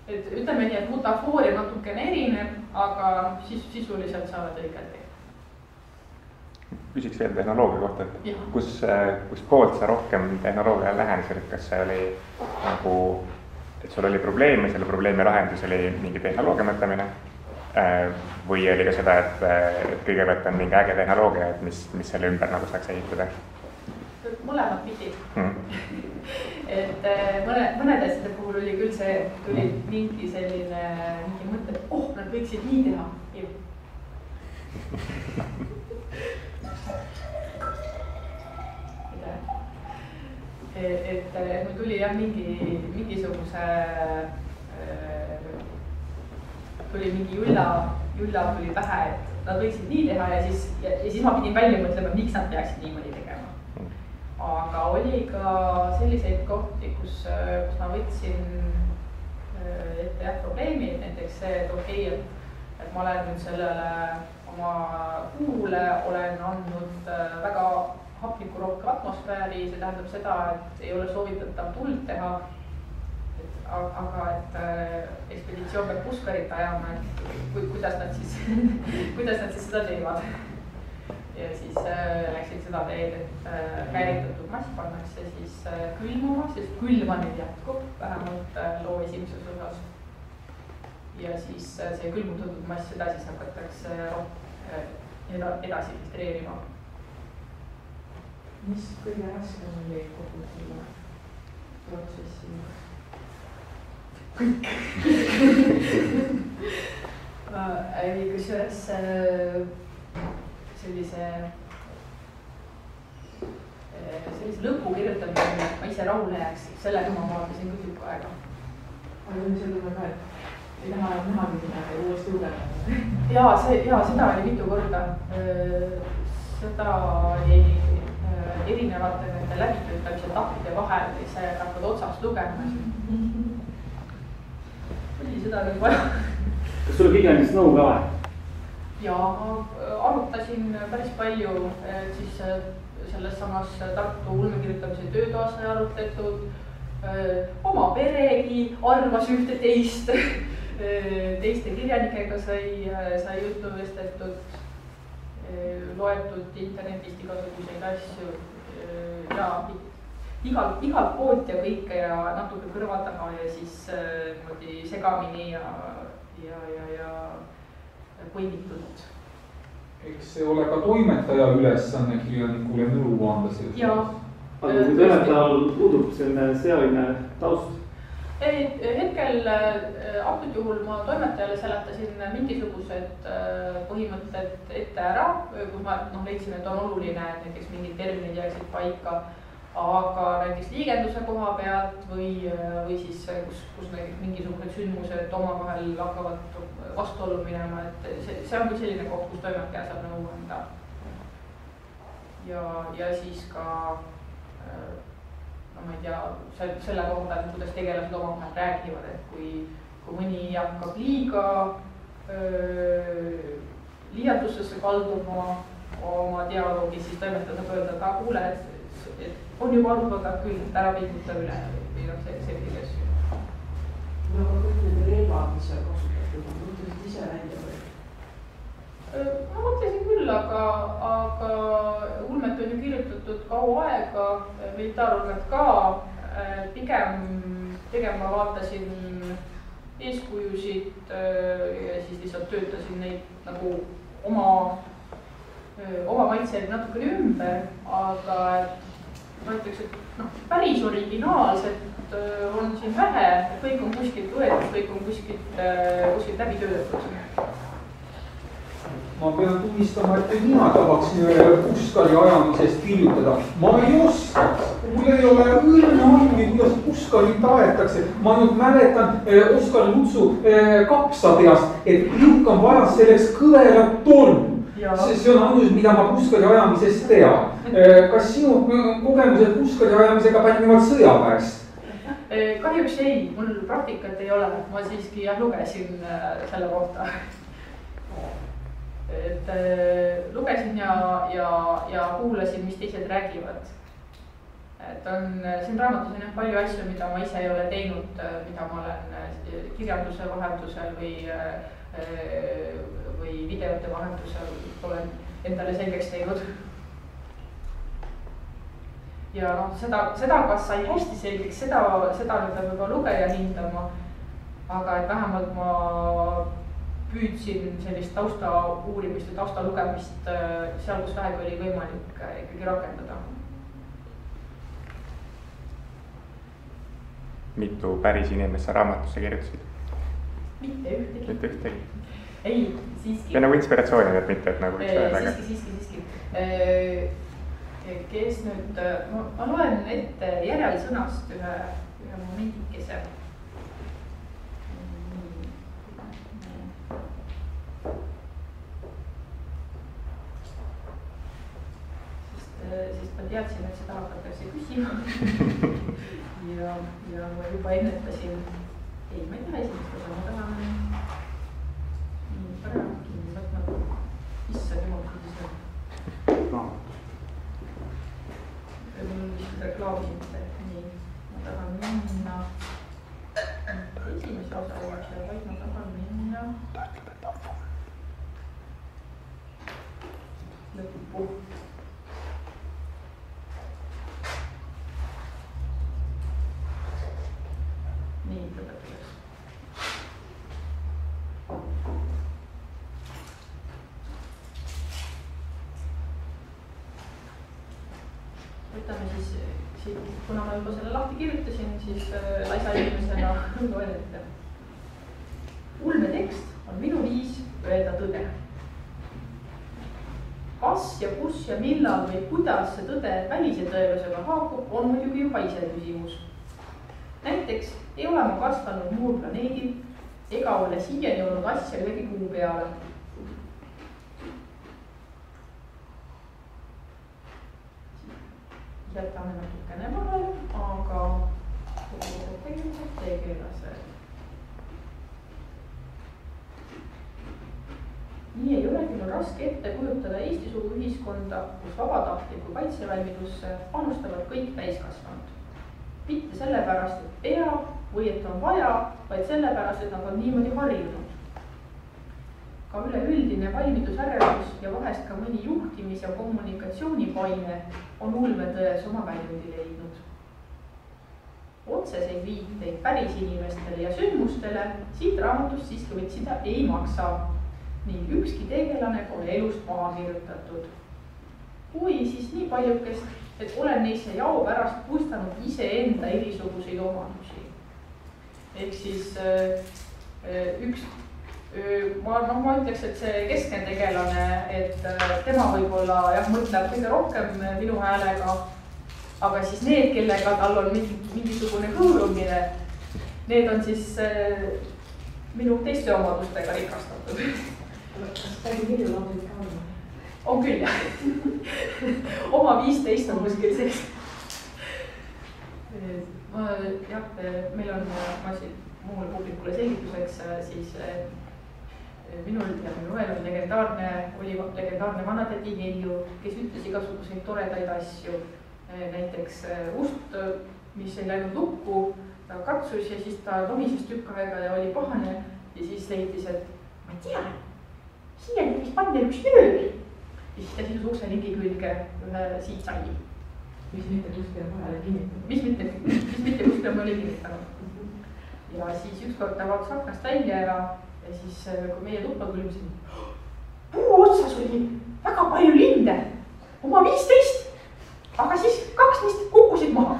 Et ütleme nii, et mutafooria natukene erineb, aga sisuliselt saavad õiged. Küsiks veel tehnoloogia kohta, et kus poolt sa rohkem tehnoloogia lähenesid, et kas see oli nagu, et sul oli probleem ja selle probleemi lahendus oli mingi tehnoloogia mõtlemine või oli ka seda, et kõigepealt on mingi äge tehnoloogia, et mis selle ümber nagu saaks ehitada? Mõlemad pidi. Et mõned asjade puhul oli küll see, tuli mingi mõte, et nad võiksid nii teha. Et mul tuli jah mingisuguse, tuli mingi julla tuli pähe, et nad võiksid nii teha ja siis ma pidin välja mõtlema, miks nad peaksid niimoodi tegema. Aga oli ka selliseid kohti, kus ma võtsin ette probleemi, näiteks see, et okei, et ma olen nüüd sellele oma kuule olen andnud väga hapniku rohke atmosfääri, see tähendab seda, et ei ole soovitatav tuld teha, aga et ekspeditsioon peab puskarit ajama, et kuidas nad siis seda teevad. Ja siis läksin seda teed, et kääritatud mass pannakse siis külmuma, sest külma nüüd jätkub, vähemalt loo esimeses osas. Ja siis see külmutatud mass edasi hakatakse edasi filtreerima. Mis kõige raskem oli kogu selle protsessi? Kõik. Kusjuures sellise lõpu kirjutamine, ma ise rahule jääks, sellega ma vaatasin küll tükk aega. Aga selle ka, et ei taha midagi uuesti lugeda? Jaa, seda oli mitu korda. Seda oli erinevate nende läbitöötamise tahtide vahel, see hakkad otsast lugema. Oli seda küll vaja. Kas sulle kõige andis nõu ka või? Ja arutasin päris palju, siis selles samas Tartu ulmekirjutamise töötoas sai arutletud, oma peregi arvas ühte teist, teiste kirjanikega sai juttu vestetud, loetud internetist igasuguseid asju ja igalt poolt ja kõike ja natuke kõrva taga ja siis niimoodi segamini ja põimitult. Eks see ole ka toimetaja ülesanne kirjanikule nõu anda selles. Aga kui toimetajal puudub selline taust? Hetkel antud juhul ma toimetajale seletasin mingisugused põhimõtted ette ära, kus ma leidsin, et on oluline, et näiteks mingid terminid jääksid paika. aga näiteks liigenduse koha pealt või siis kus näiteks mingisugused sündmused omavahel hakkavad vastuollu minema, et see on küll selline koht, kus toimetaja saab nõu anda. Ja siis ka no ma ei tea, selle kohta, et kuidas tegelased omavahel räägivad, et kui mõni hakkab liiga liialdusesse kalduma oma dialoogis, siis toimetaja saab öelda, et kuule, et on juba arutada küll, et ära pinguta üle või noh, selliseid asju. No aga kõik need relvad, mis seal kasutatud on, mõtlesid ise välja või? Ma mõtlesin küll, aga ulmet on ju kirjutatud kaua aega, militaarulmet ka, pigem ma vaatasin eeskujusid ja siis lihtsalt töötasin neid nagu oma maitseid natukene ümber, aga ma ütleks, et päris originaalset on siin vähe, kõik on kuskilt võetud, kõik on kuskilt läbi töötatud. Ma pean tunnistama, et mina tahaksin Puskari ajamisest kirjutada. Ma ei oskaks, mul ei ole õrna aimu, kuidas Puskarit aetakse. Ma nüüd mäletan Oskar Lutsu kapsapeast, et Ilkan vajas selleks kõverat torm. See on ainus, mida ma Puskari ajamisest tean. Kas sinu kogemused Puskari ajamisega pärinevad sõjaväest? Kahjuks ei, mul praktikat ei ole. Ma siiski lugesin selle kohta. Et lugesin ja kuulasin, mis teised räägivad. Et siin raamatus on palju asju, mida ma ise ei ole teinud, mida ma olen kirjanduse vahetusel või videote vahetusel olen endale selgeks teinud. Ja seda, kas sai hästi selgeks, seda nüüd peab juba lugeja hindama. Aga et vähemalt ma püüdsin sellist tausta uurimist ja tausta lugemist seal, kus vähegi oli võimalik ikkagi rakendada. Mitu päris inimest sa raamatusse kirjutasid? Mitte ühtegi. Ei, siiski. Ja nagu inspiratsiooni, et mitte, et nagu üks väga. Siiski. Kes nüüd, ma loen ette järelsõnast ühe momendikese. Sest ma teadsin, et seda hakatakse küsima ja ma juba ennetasin. Ei, ma ei taha esimest osa, ma tahan parem kinni võtma. Issa jumal, kuidas on. Mul vist reklaamid, nii, ma tahan minna esimese osa juurde, vaid ma tahan minna lõppu. Nii, lõpetuseks. Võtame siis, kuna ma juba selle lahti kirjutasin, siis laisa inimesena loen ette. Ulmetekst on minu viis öelda tõde. Kas ja kus ja millal või kuidas see tõde välise tõelusega haakub, on muidugi juba ise küsimus. Näiteks ei ole ma kasvanud muul planeedil ega ole siiani olnud asja ühegi kuu peale. Jätame natukene vahele, aga tegelase. Nii ei ole küll raske ette kujutada Eesti-sugu ühiskonda, kus vabatahtliku kaitsevalmidusse panustavad kõik täiskasvanud. Mitte sellepärast, et peab või et on vaja, vaid sellepärast, et nad on niimoodi harjunud. Ka üleüldine valmidusärevus ja vahest ka mõni juhtimis- ja kommunikatsioonipaine on ulmetões oma väljundi leidnud. Otseseid viiteid päris inimestele ja sündmustele siit raamatust siiski võtsida ei maksa. Ning ükski tegelane pole elust maha kirjutatud. Kui siis nii paljukest, et olen neisse jao pärast puistanud iseenda erisuguseid omadusi. Ehk siis ma ütleks, et see keskentegelane, et tema võib-olla mõtleb kõige rohkem minu häälega aga siis need, kellega tal on mingisugune hõõrumine, need on siis minu teiste omadustega rikastatud. Kas tädi Vilju laulid ka on? On küll jah. Oma 15 on kuskil sees. Jah, meil on, ma siin muule publikule selgituseks, siis minul ja minu õel oli legendaarne vanatädi Helju, kes ütles igasuguseid toredaid asju. Näiteks ust, mis ei läinud lukku, ta katsus ja siis ta lomises tükk aega ja oli pahane ja siis leidis, et ma tean, siia võiks panna üks nööri. Ja siis ta sidus ukse lingi külge ühe siitsaini. Mis mitte kuskile vahele kinnitanud? Mis mitte kuskile vahele kinnitanud. Ja siis ükskord ta vaatas aknast välja ja siis kui meie tuppa tulime, puu otsas oli väga palju linde, oma 15, aga siis 2 neist kukkusid maha.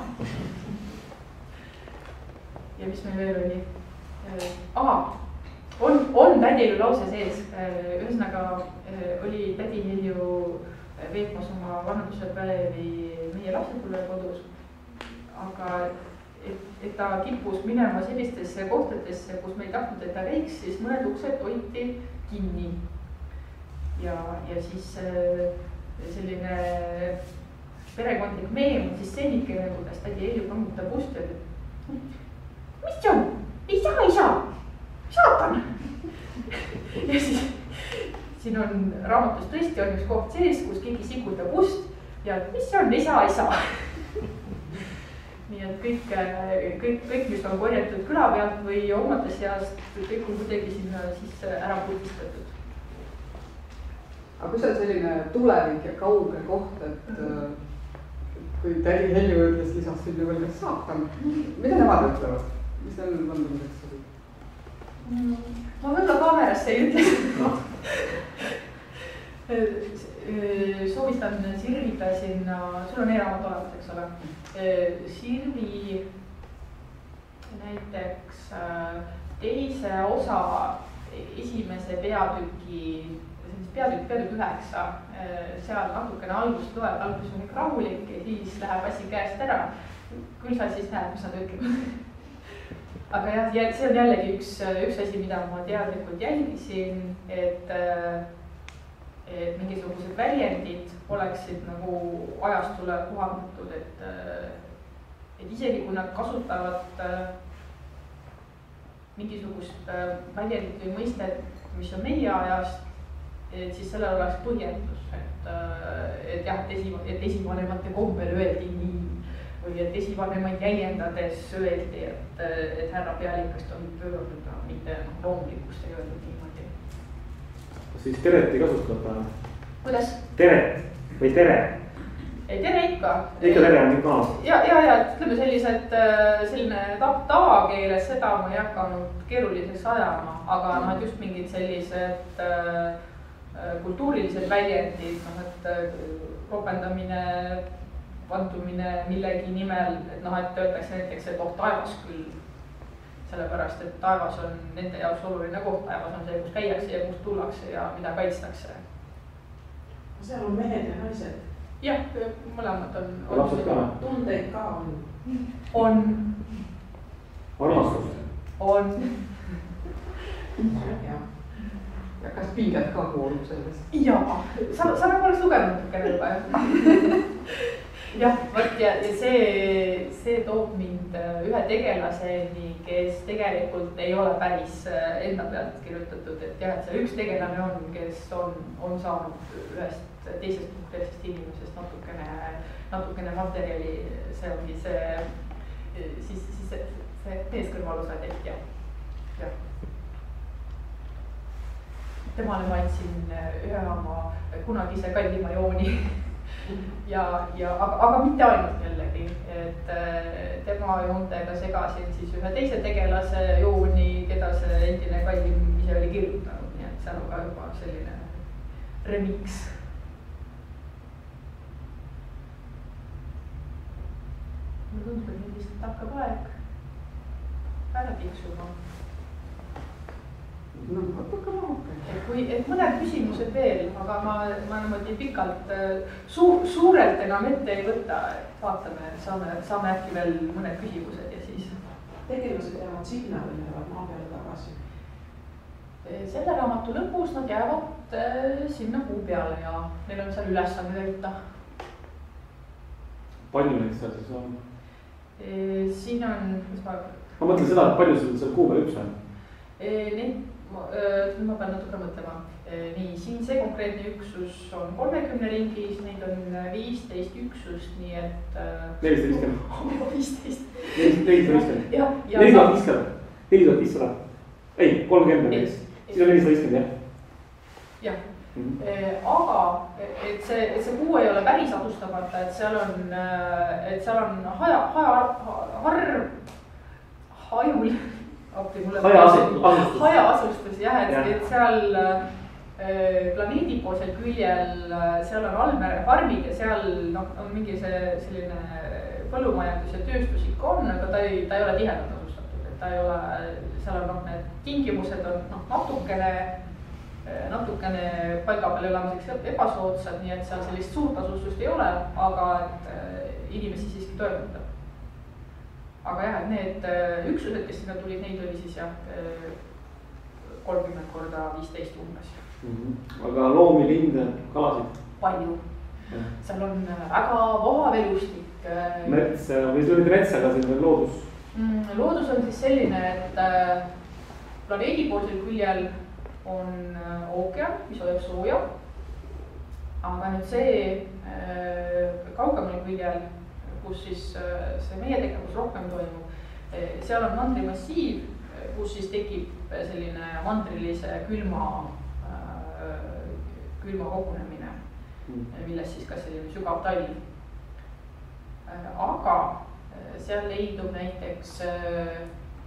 Ja mis meil veel oli? On tädil lause sees, ühesõnaga oli tädi Helju veetmas oma vanaduspäevi meie lapsepõlve kodus, aga et ta kippus minema sellistesse kohtadesse, kus me ei tahtnud, et ta käiks, siis mõned uksed hoiti kinni. Ja siis selline perekondlik meem on siis seenikene, kuidas tädi Helju kammutab ust ja mis see on? Ei saa, saatan! Ja siis siin on raamatus tõesti on üks koht sees, kus keegi sikutab ust ja mis see on? Ei saa. Nii et kõik, mis on korjatud küla pealt või omade seast, kõik on kuidagi sinna siis ära puldistatud. Aga kui see on selline tulevik ja kauge koht, et kui tädi Helju ütles lisaks sinna veel kas saatan, mida nemad ütlevad? Mis neil vandumiseks oli? Ma võib-olla kaamerasse ei ütle. Soovitan sirvida sinna, sul on e-raamat olemas, eks ole. Sirvi näiteks teise osa esimese peatüki 9, seal natukene algust loed, algus on ikka rahulik ja siis läheb asi käest ära. Küll sa siis näed, mis nad ütlevad. Aga jah, see on jällegi üks asi, mida ma teadlikult jälgisin, et mingisugused väljendid oleksid nagu ajastule kohandatud, et isegi kui nad kasutavad mingisugust väljendit või mõistet, mis on meie ajast, et siis sellel oleks põhjendus, et jah, et esivanemate kombel öeldi nii või et esivanemaid jäljendades öeldi, et härra pealikast on pöörduda, mitte loomulikust ei öeldud niimoodi. Siis teret ei kasutata? Kuidas? Teret või tere? Ei, tere ikka. Ikka tere on ikka maas? Ja, ütleme selline tavakeeles, seda ma ei hakanud keeruliseks ajama, aga nad just mingid sellised kultuurilised väljendid, et ropendamine, vandumine millegi nimel, et öeldakse näiteks, et taevas küll. Sellepärast, et taevas on nende jaoks oluline koht, taevas on see, kus käiakse ja kus tullakse ja mida kaitstakse. Seal on mehed ja naised. Jah, mõlemad on. Lapsed ka? Tundeid ka on. On. Armastus? On. Ja kas pinget ka kuulub sellest? Jaa, sa nagu oleks lugenud natukene juba, jah. Jah, võt ja see toob mind ühe tegelaseni, kes tegelikult ei ole päris enda pealt kirjutatud, et jah, et see üks tegelane on, kes on saanud ühest teisest konkreetsest inimesest natukene materjali, see ongi see meeskõrvalused, et jah. Temale ma andsin ühe oma kunagise kallima jooni aga mitte ainult jällegi, et tema joontega segasin siis ühe teise tegelase jooni, keda see endine kallim ise oli kirjutanud, nii et seal on ka juba selline remix. Mulle tundub, et nüüd vist hakkab aeg ära tiksuma. no natuke mahuke. et mõned küsimused veel, aga ma niimoodi pikalt, suurelt enam ette ei võta, et vaatame, saame äkki veel mõned küsimused ja siis. tegelased jäävad sinna või lähevad maa peale tagasi? Selle raamatu lõpus nad jäävad sinna kuu peale ja neil on seal ülesanne täita. palju neid seal siis on? Siin on, mis ma mõtlen seda, et palju seal kuu peal üks on? Neid, ma pean natuke mõtlema. Nii, siin see konkreetne üksus on 30 ringis, neid on 15 üksust, nii et 450. 15. 4500. Ei, 30 neist. Siis on 450, jah? Jah. Aga, et see kuu ei ole päris adustamata, et seal on hajaasustus jah, et seal planeedipoolsel küljel, seal on allmere farmid ja seal on mingi selline põllumajandus ja tööstus ikka on, aga ta ei ole tihedalt asustatud, et ta ei ole, seal on need tingimused on natukene paiga peal elamiseks ebasoodsad, nii et seal sellist suurt asustust ei ole, aga et inimesi siiski toimutab. Aga jah, et need üksused, kes sinna tulid, neid oli siis jah 30 korda 15 umbes. Aga loomi, linde, kalasid? Palju. Seal on väga vohav elustik. Mets, või see oli mets, aga see on loodus? Loodus on siis selline, et planeedipoolsel küljel on ookean, mis hoiab sooja. Aga nüüd see kaugemal küljel, kus siis see meie tegevus rohkem toimub, seal on mandrimassiiv, kus siis tekib selline mandrilise külma kogunemine, milles siis ka selline sügav talv. Aga seal leidub näiteks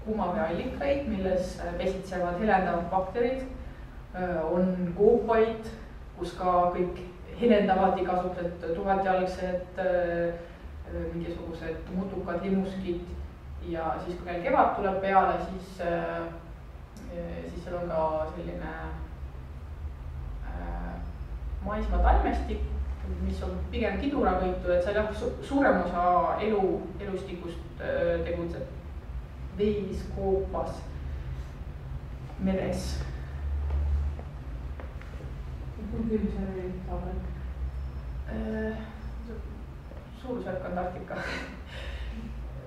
kuumaveeallikaid, milles pesitsevad helendavad bakterid, on koopaid, kus ka kõik helendavad igasugused tuhatjalgsed, mingisugused mutukad, limuskid ja siis kui meil kevad tuleb peale, siis seal on ka selline maismaa taimestik, mis on pigem kiduravõitu, et seal suurem osa elustikust tegutseb vees, koopas, meres. Kui küll see oli saabel? Suurusjärk Antarktika.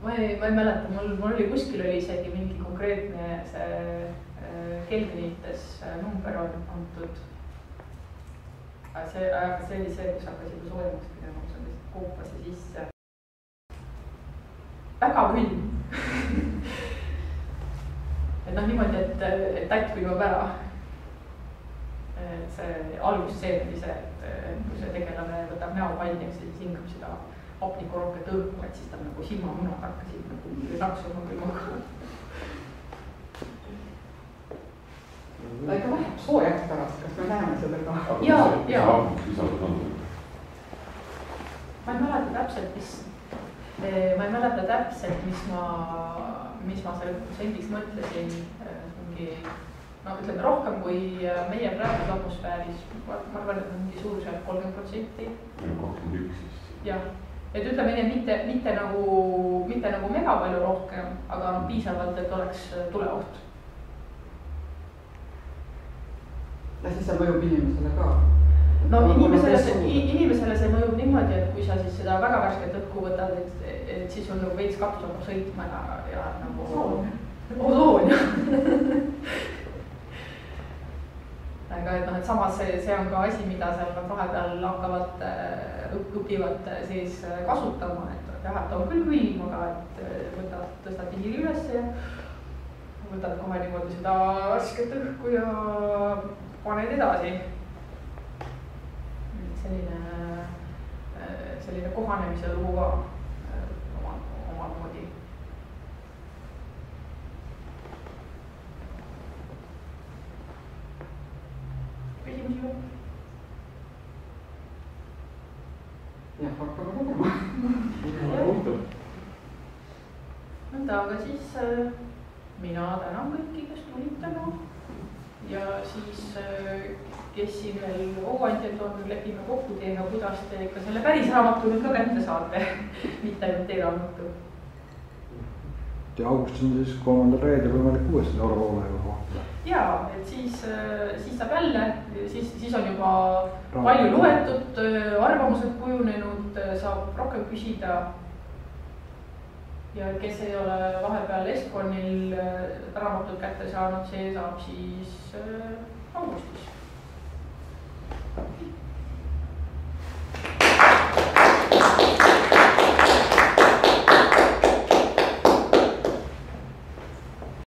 Ma ei mäleta, mul oli kuskil oli isegi mingi konkreetne see Kelvinites number on antud. Aga see oli see, kus hakkas juba soojemaks pidama, kus on lihtsalt koopasse sisse. Väga külm. Et niimoodi, et tatt külmab ära. See algusseen oli see, et kui see tegelane võtab näopalliks ja siis hingab seda hapnikurohket õhku, et siis ta nagu silmamunad hakkasid nagu naksuma külmaga. Ta ikka läheb soojaks pärast, kas me näeme seda ka? Jaa. Ma ei mäleta täpselt, mis ma seal sendiks mõtlesin, mingi ütleme rohkem kui meie praeguses atmosfääris, ma arvan, et mingi suurusjärk 30%. 21 siis. Jah, et ütleme mitte nagu mega palju rohkem, aga piisavalt, et oleks tuleoht. Ja siis see mõjub inimesele ka? No inimesele see mõjub niimoodi, et kui sa siis seda väga värsket õhku võtad, et siis on nagu veits katus hakkab sõitma ja nagu osoon, jah. Aga et samas see on ka asi, mida seal vahepeal hakkavad õpivad siis kasutama, et jah, et on küll külm, aga et tõstad pingil üles ja võtad kohe niimoodi seda värsket õhku ja paned edasi. Selline kohanemise lugu ka omal moodi. Küsimusi või? Jah, hakkame tegema. Nõnda, aga siis mina tänan kõiki, kes tulid täna ja siis kes siin veel hooandjad on, lepime kokku teiega, kuidas te ikka selle päris raamatu nüüd ka kätte saate, mitte ainult e-raamatu. ja augustis on siis 3. reedel võimalik uuesti Eurovoolaeva vaadata. Jaa, et siis saab jälle, siis on juba palju loetud, arvamused kujunenud, saab rohkem küsida. Ja kes ei ole vahepeal Estconil raamatut kätte saanud, see saab siis augustis.